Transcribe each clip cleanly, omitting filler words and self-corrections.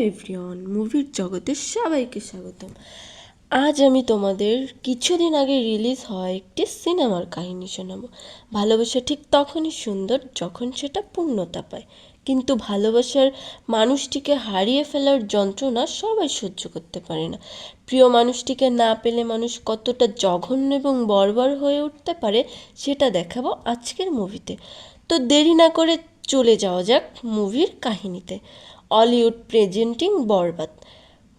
Everyone, মুভির জগতে সবাইকে স্বাগতম। আজ আমি তোমাদের কিছুদিন আগে রিলিজ হওয়া একটি সিনেমার কাহিনী শোনাবো। ভালোবাসা ঠিক তখনই সুন্দর যখন সেটা পূর্ণতা পায়, কিন্তু ভালোবাসার মানুষটিকে হারিয়ে ফেলার যন্ত্রণা সবাই সহ্য করতে পারে না। প্রিয় মানুষটিকে না পেলে মানুষ কতটা জঘন্য এবং বর্বর হয়ে উঠতে পারে সেটা দেখাবো আজকের মুভিতে। তো দেরি না করে চলে যাওয়া যাক মুভির কাহিনীতে। অলিউড প্রেজেন্টিং বরবাদ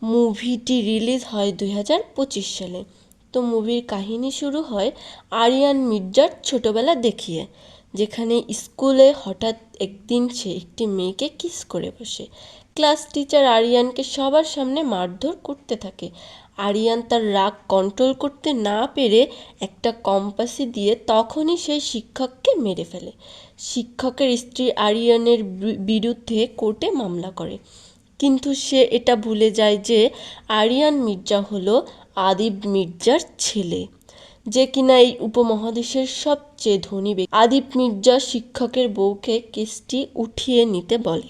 মুভিটি রিলিজ হয় 2025 সালে। তো মুভির কাহিনী শুরু হয় আরিয়ান মির্জার ছোটবেলা দেখিয়ে, যেখানে স্কুলে হঠাৎ একদিন সে একটি মেয়েকে কিস করে বসে। ক্লাস টিচার আরিয়ানকে সবার সামনে মারধর করতে থাকে। আরিয়ান তার রাগ কন্ট্রোল করতে না পেরে একটা কম্পাসি দিয়ে তখনই সেই শিক্ষককে মেরে ফেলে। শিক্ষকের স্ত্রী আরিয়ানের বিরুদ্ধে কোর্টে মামলা করে, কিন্তু সে এটা ভুলে যায় যে আরিয়ান মির্জা হলো আদিব মির্জার ছেলে, যে কিনা এই উপমহাদেশের সবচেয়ে ধনী ব্যক্তি। আদিব মির্জা শিক্ষকের বউকে কেসটি উঠিয়ে নিতে বলে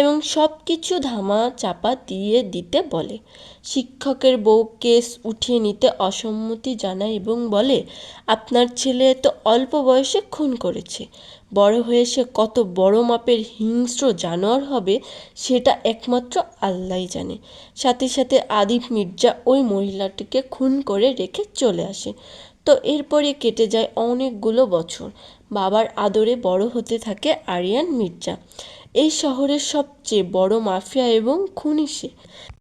এবং সব কিছু ধামা চাপা দিয়ে দিতে বলে। শিক্ষকের বউ কেস উঠিয়ে নিতে অসম্মতি জানায় এবং বলে, আপনার ছেলে তো অল্প বয়সে খুন করেছে, বড় হয়ে সে কত বড় মাপের হিংস্র জানোয়ার হবে সেটা একমাত্র আল্লাহই জানে। সাথে সাথে আদিব মির্জা ওই মহিলাটিকে খুন করে রেখে চলে আসে। তো এরপরে কেটে যায় অনেকগুলো বছর। বাবার আদরে বড় হতে থাকে আরিয়ান মির্জা। এই শহরের সবচেয়ে বড় মাফিয়া এবং খুনি সে।